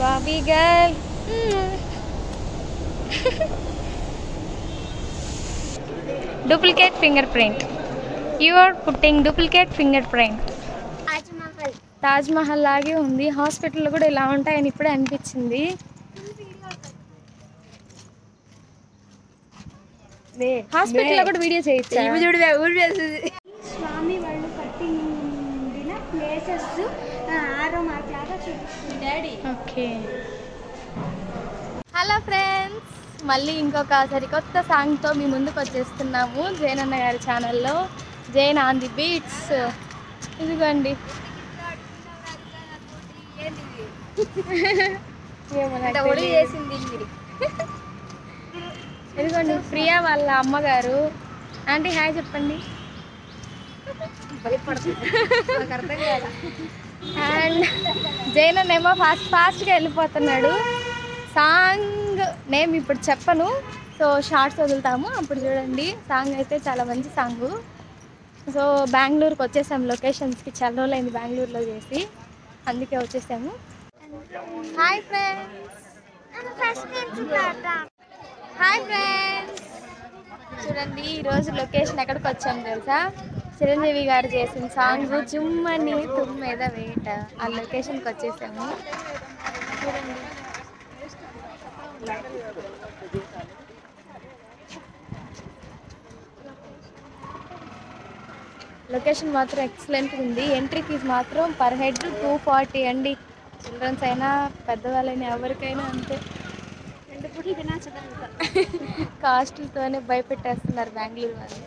Bobby girl. Duplicate finger print. You are putting duplicate finger print. Taj Mahal లాగే ఉంది. హాస్పిటల్లో కూడా ఇలా ఉంటాయని ఇప్పుడే అనిపించింది. హాస్పిటల్లో కూడా వీడియో చేయొచ్చా? స్వామి వాళ్ళు కట్టిన ప్లేసెస్ 6వ మార్క్ లాగా చూపిస్తుంది. ఓకే. హలో ఫ్రెండ్స్, మళ్ళీ ఇంకొక సరికొత్త సాంగ్తో మీ ముందుకు వచ్చేస్తున్నాము జైనన్న గారి ఛానల్లో. Jain on the beats. ఇదిగోండి. ఇదిగోండి ప్రియా వాళ్ళ అమ్మగారు. ఆంటీ హాయ్ చెప్పండి. అండ్ జైనన్ ఏమో ఫాస్ట్గా వెళ్ళిపోతున్నాడు. సాంగ్ నేమ్ ఇప్పుడు చెప్పను, సో షార్ట్స్ వదులుతాము, అప్పుడు చూడండి. సాంగ్ అయితే చాలా మంచి సాంగు. సో బెంగళూరుకి వచ్చేసాము లొకేషన్స్కి. చాలా రోజులైంది బెంగళూరులో చేసి, అందుకే వచ్చేసాము. Hi friends. హాయ్ ఫ్రెండ్స్, చూడండి ఈరోజు లొకేషన్ ఎక్కడికి వచ్చాము తెలుసా? చిరంజీవి గారు చేసిన సాంగ్ చుమ్మని తుమ్మెద వేట, ఆ లొకేషన్కి వచ్చేసాము. చూడండి. లొకేషన్ మాత్రం ఎక్సలెంట్గా ఉంది. ఎంట్రీ ఫీజు మాత్రం పర్ హెడ్ 240 అండి. చిల్డ్రన్స్ అయినా పెద్దవాళ్ళైనా ఎవరికైనా అంతే. కాస్టులతోనే భయపెట్టేస్తున్నారు బెంగళూరు వాళ్ళు.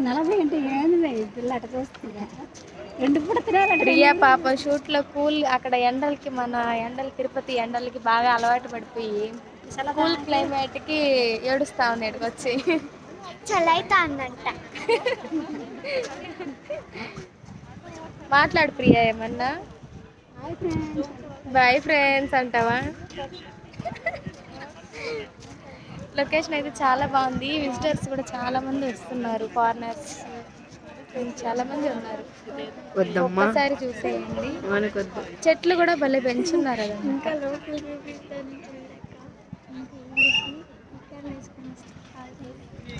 40 అంటే ఏంది పిల్ల అట చూస్తుందా? 2 పూట తినాలి. ప్రియా పాప షూట్లో కూల్, అక్కడ ఎండలకి, మన ఎండలు తిరుపతి ఎండలకి బాగా అలవాటు పడిపోయి కూల్ క్లైమేట్కి ఏడుస్తా ఉన్నాడు వచ్చి. చలైతా అందంట. మాట్లాడు ప్రియా ఏమన్నా. బాయ్ ఫ్రెండ్స్ అంటావా? లొకేషన్ అయితే చాలా బాగుంది. విజిటర్స్ కూడా చాలా మంది వస్తున్నారు, ఫారినర్స్ చాలా మంది ఉన్నారు. ఒక్కసారి చూసేయండి. చెట్లు కూడా భలే పెంచున్నారు.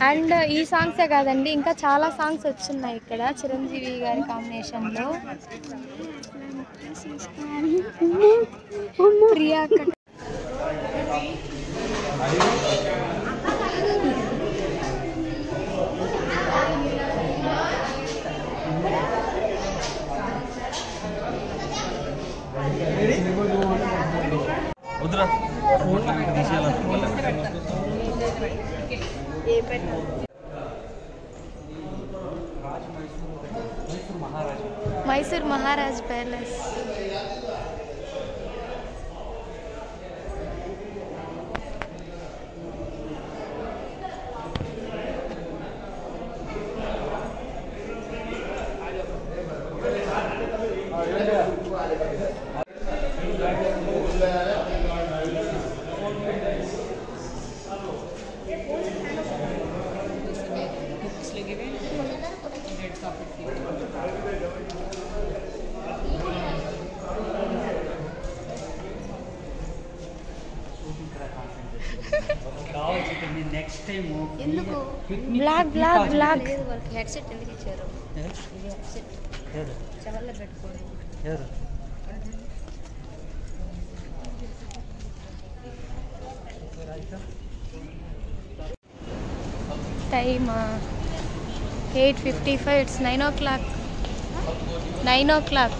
అండ్ ఈ సాంగ్సే కాదండి, ఇంకా చాలా సాంగ్స్ వచ్చున్నాయి ఇక్కడ చిరంజీవి గారి కాంబినేషన్లో. Priya Mysore Maharaj palace. Black black black headset ఎందుకు ఇచ్చారు? చెవుల్లో పెట్టుకోండి. టైమా 8:55. It's 9 o'clock. 9 o'clock.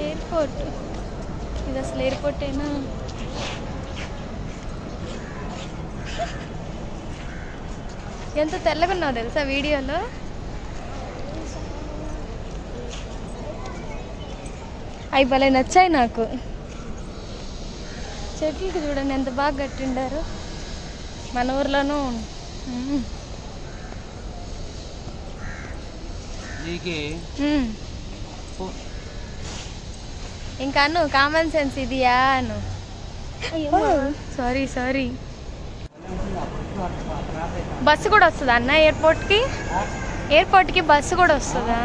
ఎయిర్పోర్ట్ ఇది అసలు ఎయిర్పోర్ట్ అయినా? ఎంత తెల్లగా ఉన్నావు తెలుసా వీడియోలో. అవి భలే నచ్చాయి నాకు. చెట్లకి చూడండి ఎంత బాగా కట్టిండారు. మన ఊర్లోనూ ఇంకా అను కామన్ సెన్స్ ఇదియా అను. సారీ బస్సు కూడా వస్తుందా అన్న ఎయిర్పోర్ట్కి బస్సు కూడా వస్తుందా?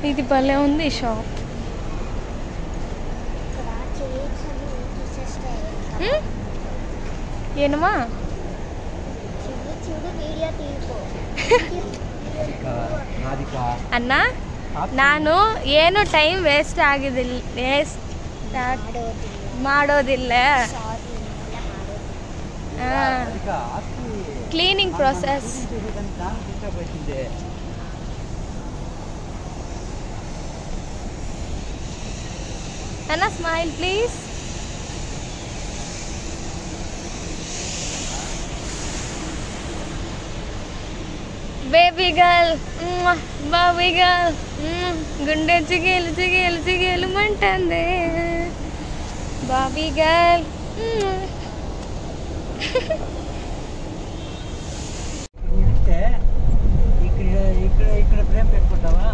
ఇది భలే ఉంది షాప్. ఏనమా ಅಣ್ಣ ನಾನು ಏನು ಟೈಮ್ ವೇಸ್ಟ್ ಮಾಡೋದಿಲ್ಲ. Cleaning process. ಅಣ್ಣ smile please. Baby girl baby girl గుండె చిగేలు మంటుంది బాబీ గర్ల్. ఇక్కడ ఫ్రేమ్ పెట్టుకుంటావా?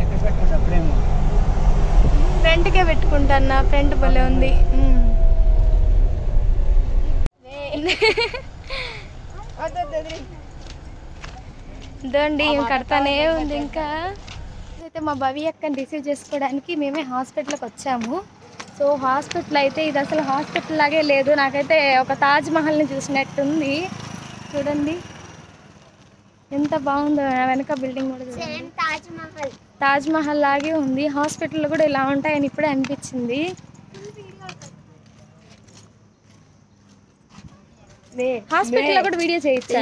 ఎక్కడ పెట్టుకుంటా ఫ్రేమ్? ఫ్రంట్కే పెట్టుకుంటా. ఫ్రంట్ భలే ఉంది. ఇదండి కడతానే ఉంది. ఇంకా అయితే మా భవి అక్కని రిసీవ్ చేసుకోవడానికి మేమే హాస్పిటల్కి వచ్చాము. సో హాస్పిటల్ అయితే ఇది అసలు హాస్పిటల్ లాగే లేదు. నాకైతే ఒక తాజ్ మహల్ని చూసినట్టుంది. చూడండి ఎంత బాగుందో. వెనక బిల్డింగ్ కూడా తాజ్ మహల్ లాగే ఉంది. హాస్పిటల్ కూడా ఇలా ఉంటాయని ఇప్పుడే అనిపించింది. హాస్పిటల్లో కూడా వీడియో చేయొచ్చా?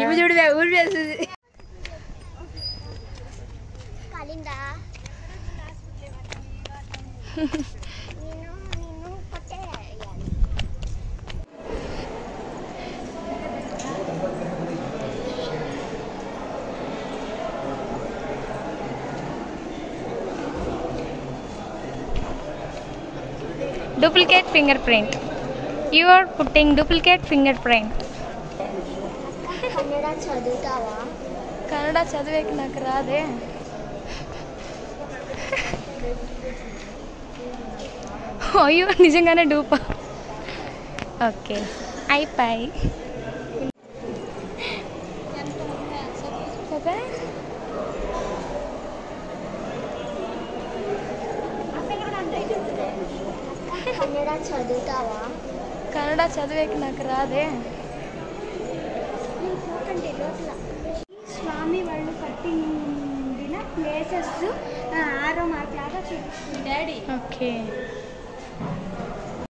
Duplicate finger print. You are putting duplicate finger print. Kannada చదువుతావా? కన్నడ చదివేకి నాకు రాదే. అయ్యో నిజంగానే డూపా. ఓకే అయిపోయి. కన్నడ చదువుతావా? కన్నడ చదివేకి నాకు రాదే. స్వామి వాళ్ళు కట్టిన ప్లేసెస్ 6వ మార్క్ లాగా చూపిస్తుంది డాడీ. ఓకే